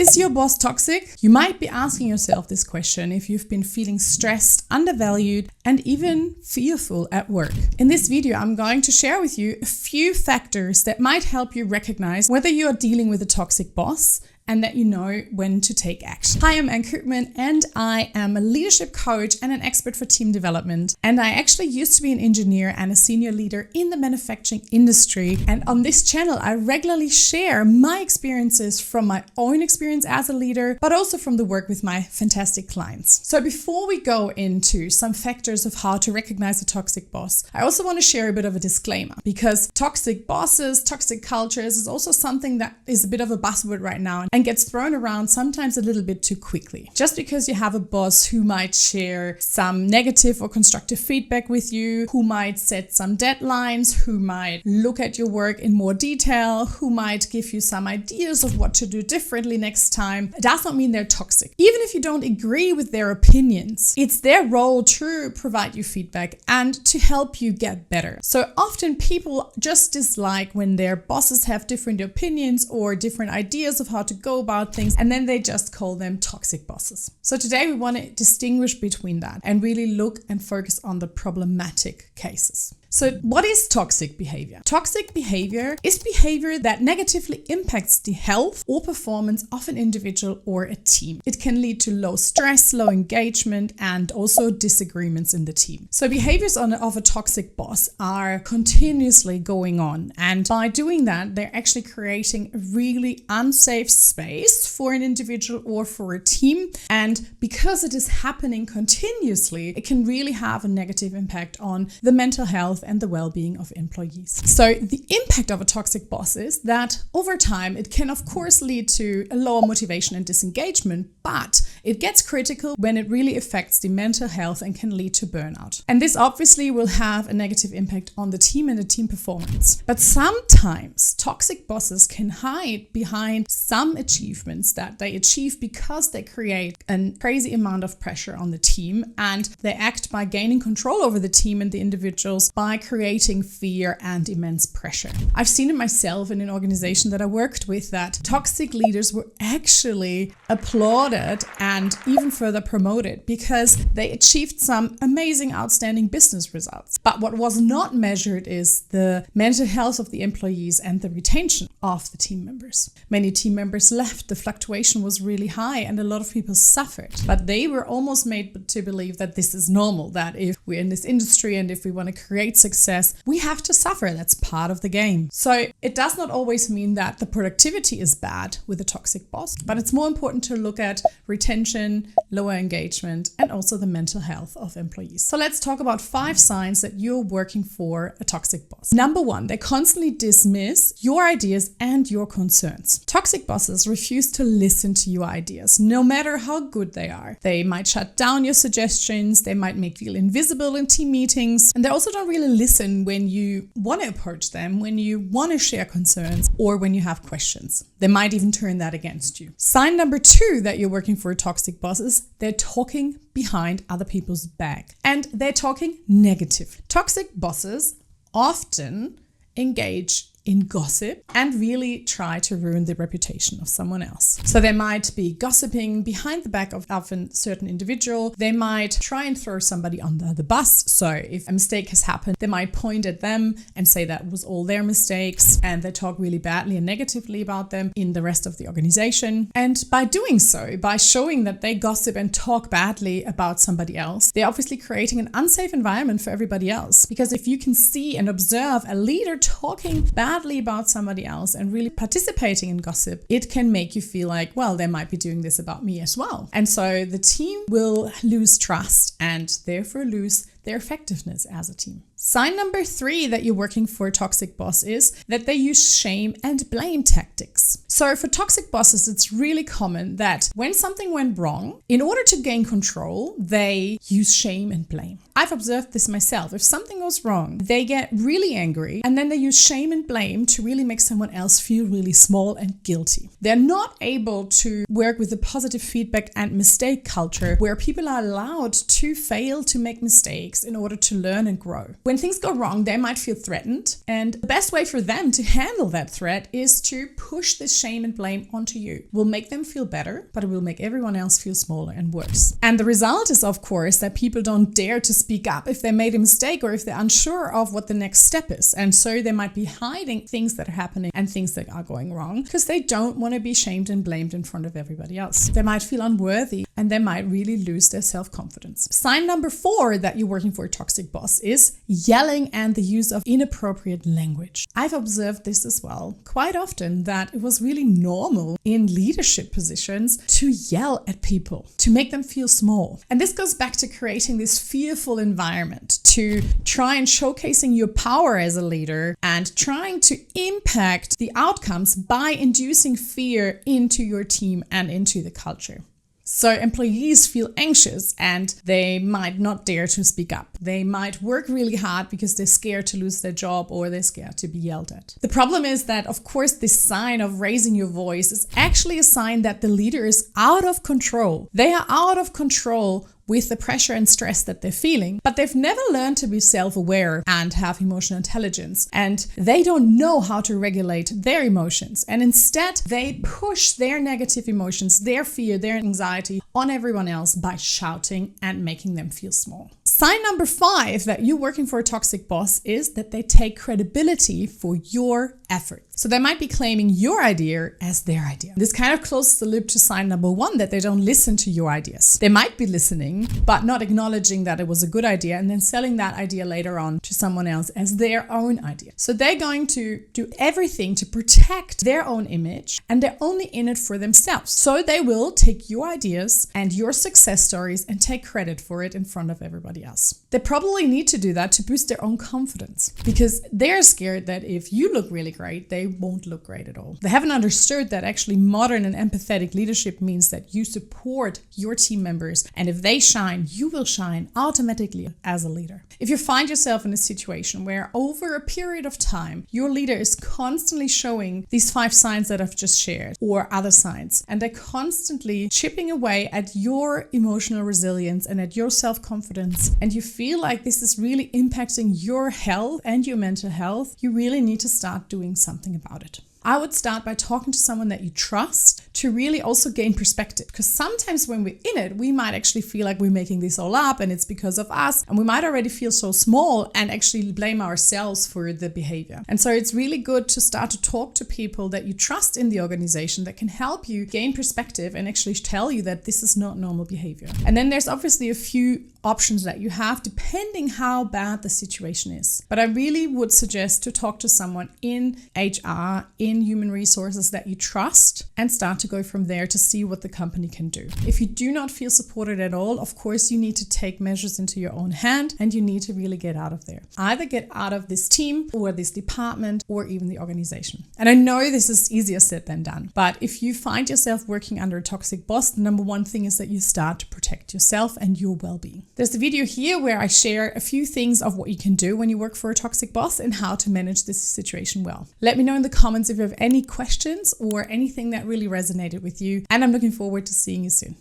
Is your boss toxic? You might be asking yourself this question if you've been feeling stressed, undervalued, and even fearful at work. In this video, I'm going to share with you a few factors that might help you recognize whether you are dealing with a toxic boss and that you know when to take action. Hi, I'm Koopmann, and I am a leadership coach and an expert for team development. And I actually used to be an engineer and a senior leader in the manufacturing industry. And on this channel, I regularly share my experiences from my own experience as a leader, but also from the work with my fantastic clients. So before we go into some factors of how to recognize a toxic boss, I also want to share a bit of a disclaimer, because toxic bosses, toxic cultures is also something that is a bit of a buzzword right now and gets thrown around sometimes a little bit too quickly. Just because you have a boss who might share some negative or constructive feedback with you, who might set some deadlines, who might look at your work in more detail, who might give you some ideas of what to do differently next time, it does not mean they're toxic. Even if you don't agree with their opinions, it's their role to provide you feedback and to help you get better. So often people just dislike when their bosses have different opinions or different ideas of how to go about things, and then they just call them toxic bosses. So today we want to distinguish between that and really look and focus on the problematic cases. So what is toxic behavior? Toxic behavior is behavior that negatively impacts the health or performance of an individual or a team. It can lead to low stress, low engagement, and also disagreements in the team. So behaviors of a toxic boss are continuously going on. And by doing that, they're actually creating a really unsafe space for an individual or for a team. And because it is happening continuously, it can really have a negative impact on the mental health and the well-being of employees. So the impact of a toxic boss is that over time, it can of course lead to a lower motivation and disengagement, but it gets critical when it really affects the mental health and can lead to burnout. And this obviously will have a negative impact on the team and the team performance. But sometimes toxic bosses can hide behind some achievements that they achieve because they create a crazy amount of pressure on the team, and they act by gaining control over the team and the individuals by creating fear and immense pressure. I've seen it myself in an organization that I worked with that toxic leaders were actually applauded and even further promoted because they achieved some amazing, outstanding business results. But what was not measured is the mental health of the employees and the retention of the team members. Many team members left, the fluctuation was really high, and a lot of people suffered. But they were almost made to believe that this is normal, that if we're in this industry and if we want to create success, we have to suffer. That's part of the game. So it does not always mean that the productivity is bad with a toxic boss, but it's more important to look at retention, lower engagement, and also the mental health of employees. So let's talk about 5 signs that you're working for a toxic boss. Number 1, they constantly dismiss your ideas and your concerns. Toxic bosses refuse to listen to your ideas, no matter how good they are. They might shut down your suggestions, they might make you feel invisible in team meetings, and they also don't really listen when you want to approach them, when you want to share concerns, or when you have questions. They might even turn that against you. Sign number 2 that you're working for a toxic boss is they're talking behind other people's back, and they're talking negative. Toxic bosses often engage in gossip and really try to ruin the reputation of someone else. So they might be gossiping behind the back of a certain individual. They might try and throw somebody under the bus. So if a mistake has happened, they might point at them and say that was all their mistakes, and they talk really badly and negatively about them in the rest of the organization. And by doing so, by showing that they gossip and talk badly about somebody else, they're obviously creating an unsafe environment for everybody else. Because if you can see and observe a leader talking badly about somebody else and really participating in gossip, it can make you feel like, well, they might be doing this about me as well. And so the team will lose trust and therefore lose their effectiveness as a team. Sign number 3 that you're working for a toxic boss is that they use shame and blame tactics. So for toxic bosses, it's really common that when something went wrong, in order to gain control, they use shame and blame. I've observed this myself. If something goes wrong, they get really angry and then they use shame and blame to really make someone else feel really small and guilty. They're not able to work with a positive feedback and mistake culture where people are allowed to fail, to make mistakes, mistakes in order to learn and grow. When things go wrong, they might feel threatened, and the best way for them to handle that threat is to push this shame and blame onto you. It will make them feel better, but it will make everyone else feel smaller and worse. And the result is, of course, that people don't dare to speak up if they made a mistake or if they're unsure of what the next step is. And so they might be hiding things that are happening and things that are going wrong because they don't want to be shamed and blamed in front of everybody else. They might feel unworthy and they might really lose their self-confidence. Sign number 4 that you're working for a toxic boss is yelling and the use of inappropriate language. I've observed this as well quite often, that it was really normal in leadership positions to yell at people, to make them feel small. And this goes back to creating this fearful environment, to try and showcasing your power as a leader and trying to impact the outcomes by inducing fear into your team and into the culture. So employees feel anxious and they might not dare to speak up. They might work really hard because they're scared to lose their job or they're scared to be yelled at. The problem is that, of course, this sign of raising your voice is actually a sign that the leader is out of control. They are out of control with the pressure and stress that they're feeling, but they've never learned to be self-aware and have emotional intelligence, and they don't know how to regulate their emotions, and instead they push their negative emotions, their fear, their anxiety on everyone else by shouting and making them feel small. Sign number 5 that you're working for a toxic boss is that they take credibility for your effort. So they might be claiming your idea as their idea. This kind of closes the loop to sign number 1, that they don't listen to your ideas. They might be listening, but not acknowledging that it was a good idea and then selling that idea later on to someone else as their own idea. So they're going to do everything to protect their own image, and they're only in it for themselves. So they will take your ideas and your success stories and take credit for it in front of everybody else. They probably need to do that to boost their own confidence because they're scared that if you look really great, they won't look great at all. They haven't understood that actually modern and empathetic leadership means that you support your team members, and if they shine, you will shine automatically as a leader. If you find yourself in a situation where over a period of time, your leader is constantly showing these 5 signs that I've just shared or other signs, and they're constantly chipping away at your emotional resilience and at your self-confidence, and you feel like this is really impacting your health and your mental health, you really need to start doing something about it. I would start by talking to someone that you trust to really also gain perspective. Because sometimes when we're in it, we might actually feel like we're making this all up and it's because of us. And we might already feel so small and actually blame ourselves for the behavior. And so it's really good to start to talk to people that you trust in the organization that can help you gain perspective and actually tell you that this is not normal behavior. And then there's obviously a few options that you have depending how bad the situation is. But I really would suggest to talk to someone in HR, in human resources that you trust, and start to go from there to see what the company can do. If you do not feel supported at all, of course you need to take measures into your own hand and you need to really get out of there. Either get out of this team or this department or even the organization. And I know this is easier said than done, but if you find yourself working under a toxic boss, the number 1 thing is that you start to protect yourself and your well-being. There's a video here where I share a few things of what you can do when you work for a toxic boss and how to manage this situation well. Let me know in the comments if you have any questions or anything that really resonated with you, and I'm looking forward to seeing you soon.